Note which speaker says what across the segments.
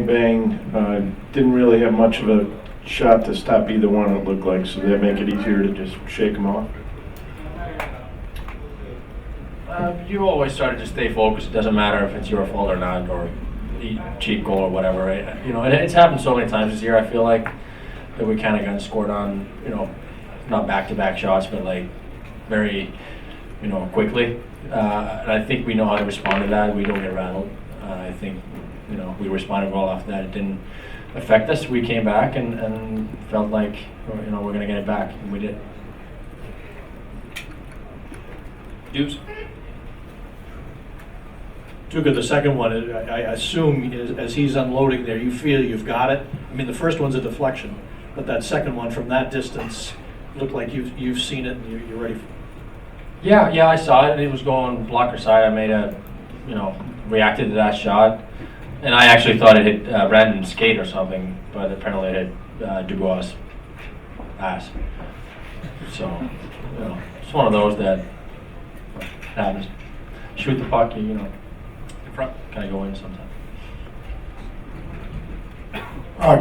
Speaker 1: bang. Didn't really have much of a shot to stop either one, it looked like, so that make it easier to just shake them off.
Speaker 2: You always try to just stay focused. It doesn't matter if it's your fault or not, or cheap goal or whatever. Right? You know, it's happened so many times this year. I feel like that we kind of got scored on. You know, not back-to-back shots, but like very, you know, quickly. And I think we know how to respond to that. We don't get rattled. I think, you know, we responded well after that. It didn't affect us. We came back and felt like, you know, we're going to get it back, and we did.
Speaker 3: Hughes? Tuukka, the second one, I assume, as he's unloading there, you feel you've got it. I mean, the first one's a deflection, but that second one from that distance looked like you've seen it and you're ready for it.
Speaker 2: Yeah, I saw it. It was going blocker side. I made a, you know, reacted to that shot, and I actually thought it hit Brandon's skate or something, but apparently it hit Dubois' ass. So, you know, it's one of those that happens. Shoot the puck, you know, in front, kind of go in sometimes.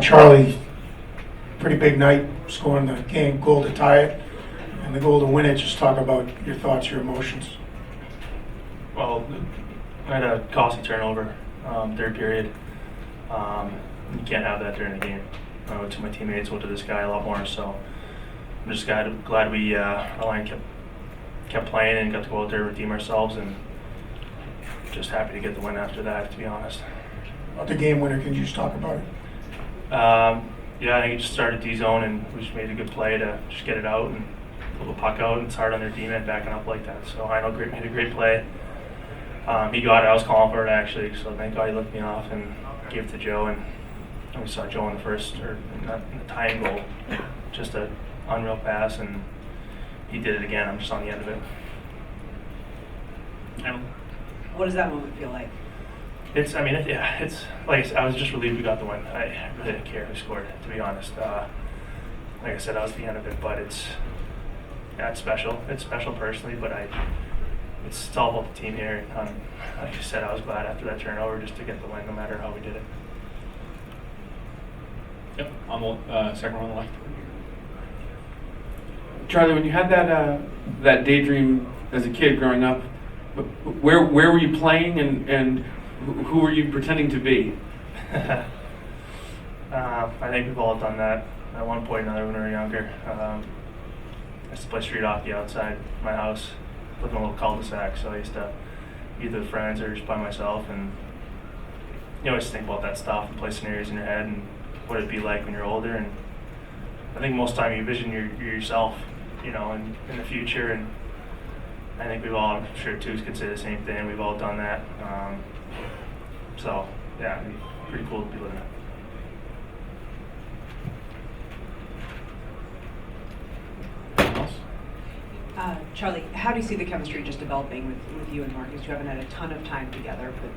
Speaker 4: Charlie, pretty big night, scoring the game goal to tie it and the goal to win it. Just talk about your thoughts, your emotions.
Speaker 5: Well, I had a costly turnover, third period. You can't have that during the game. I went to my teammates, went to this guy a lot more, so I'm just glad we, our line kept playing and got to go out there and redeem ourselves, and just happy to get the win after that, to be honest.
Speaker 4: About the game winner, can you just talk about it?
Speaker 5: Yeah, I think it just started D-zone, and we just made a good play to just get it out and pull the puck out, and it's hard on their D-man backing up like that. So I know made a great play. He got it. I was calling for it actually, so thank God he looked me off and gave it to Joe, and we saw Joe in the first, or in the tying goal, just an unreal pass, and he did it again. I'm just on the end of it.
Speaker 6: What does that moment feel like?
Speaker 5: It's like I said, I was just relieved we got the win. I really didn't care who scored, to be honest. Like I said, I was at the end of it, but it's special. It's special personally, but it's all about the team here. Like I said, I was glad after that turnover just to get the win, no matter how we did it.
Speaker 3: Yep, on the second one on the left.
Speaker 7: Charlie, when you had that daydream as a kid growing up, where were you playing and who were you pretending to be?
Speaker 5: I think we've all done that at one point or another when we were younger. I used to play street hockey outside my house, lived in a little cul-de-sac, so I used to either with friends or just by myself, and you always think about that stuff and play scenarios in your head and what it'd be like when you're older. And I think most time you envision yourself, you know, in the future, and I think we've all, I'm sure Toots could say the same thing, we've all done that. So yeah, it'd be pretty cool to be living it.
Speaker 6: Charlie, how do you see the chemistry just developing with you and Marcus? You haven't had a ton of time together, but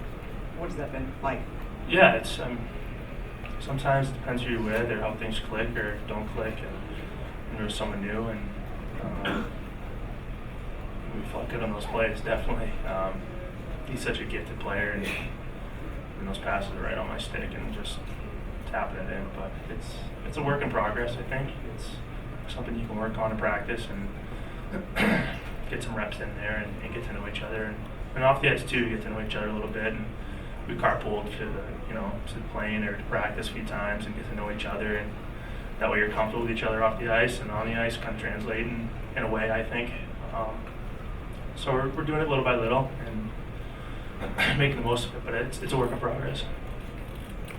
Speaker 6: what has that been like?
Speaker 5: Yeah, it's sometimes it depends who you're with or how things click or don't click, and there's someone new, and we felt good on those plays, definitely. He's such a gifted player, and those passes are right on my stick and just tapping it in. But it's a work in progress, I think. It's something you can work on in practice and get some reps in there and get to know each other. And off the ice, too, get to know each other a little bit. And we carpooled to the plane or to practice a few times and get to know each other. And that way you're comfortable with each other off the ice and on the ice, kind of translating in a way, I think. So we're doing it little by little and making the most of it, but it's a work in progress.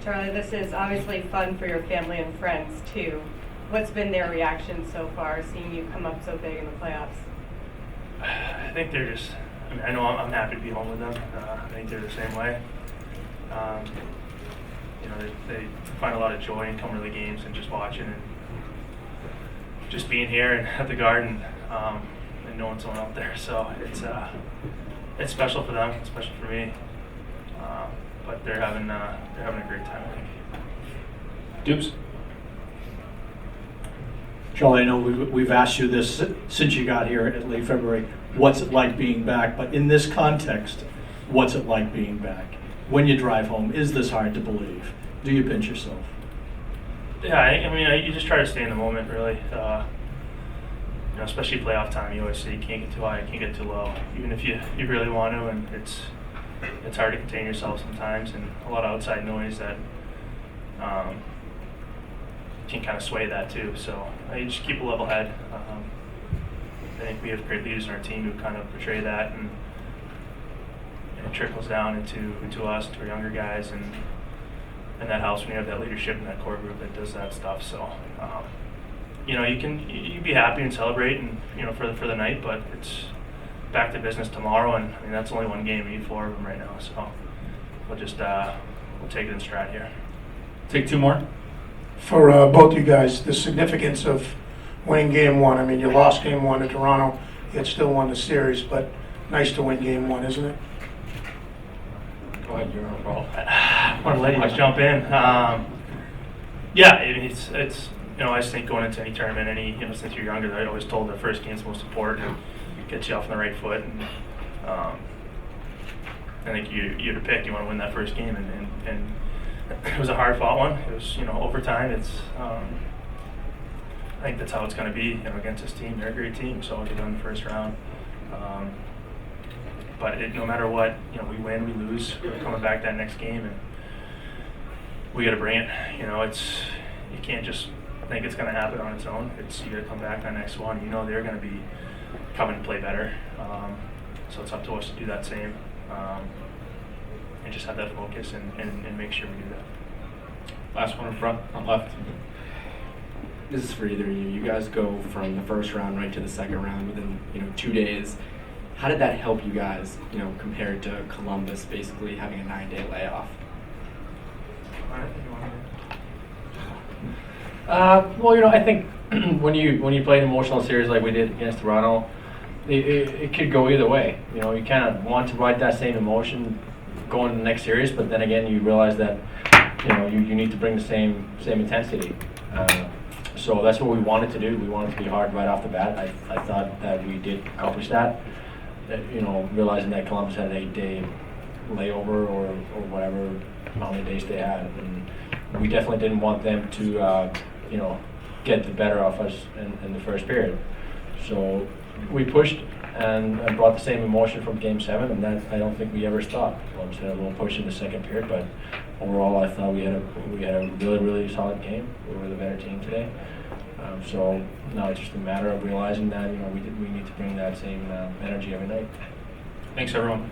Speaker 8: Charlie, this is obviously fun for your family and friends too. What's been their reaction so far, seeing you come up so big in the playoffs?
Speaker 5: I think they're just, I know I'm happy to be home with them. I think they're the same way. They find a lot of joy in coming to the games and just watching and just being here and at the Garden and knowing someone out there. So it's special for them, it's special for me. But they're having a great time, I think.
Speaker 3: Dubes? Charlie, I know we've asked you this since you got here at late February. What's it like being back? But in this context, what's it like being back? When you drive home, is this hard to believe? Do you pinch yourself?
Speaker 5: Yeah, I mean, you just try to stay in the moment, really. You know, especially playoff time, you always say you can't get too high, you can't get too low, even if you really want to, and it's hard to contain yourself sometimes, and a lot of outside noise that can kind of sway that too. So you just keep a level head. I think we have great leaders in our team who kind of portray that, and it trickles down into us, to our younger guys, and that helps when you have that leadership in that core group that does that stuff. So, you know, you can be happy and celebrate, and you know, for the night, but it's back to business tomorrow, and I mean that's only one game. We need 4 of them right now, so we'll just we'll take it in stride here.
Speaker 7: Take 2 more.
Speaker 4: For both you guys, the significance of winning game 1. I mean, you lost game 1 to Toronto, yet still won the series, but nice to win game 1, isn't it?
Speaker 2: Go ahead, you're on roll.
Speaker 5: I want to let you guys jump in. Yeah, it's you know, I just think going into any tournament, you know, since you're younger, I always told the first game's most important, get you off on the right foot, and I think you to pick, you want to win that first game, and it was a hard fought one. It was, you know, overtime. It's I think that's how it's going to be, you know, against this team. They're a great team, so they won the first round. But no matter what, you know, we win, we lose, we're coming back that next game, and we got to bring it. You know, you can't just think it's going to happen on its own. You got to come back that next one. You know, they're going to be coming to play better. So it's up to us to do that same, and just have that focus and make sure we do that.
Speaker 7: Last one in front, on left.
Speaker 9: This is for either of you. You guys go from the first round right to the second round within 2 days. How did that help you guys, compared to Columbus basically having a 9-day layoff?
Speaker 2: Well, I think when you play an emotional series like we did against Toronto, it could go either way. You kind of want to ride that same emotion going to the next series, but then again, you realize that you need to bring the same intensity. So that's what we wanted to do. We wanted to be hard right off the bat. I thought that we did accomplish that. Realizing that Columbus had an 8-day layover or whatever how many days they had, and we definitely didn't want them to get the better of us in the first period. So we pushed and brought the same emotion from Game 7, and that I don't think we ever stopped. Columbus had a little push in the second period, but overall I thought we had a really, really solid game. We were the better team today. So now it's just a matter of realizing that we need to bring that same energy every night.
Speaker 5: Thanks, everyone.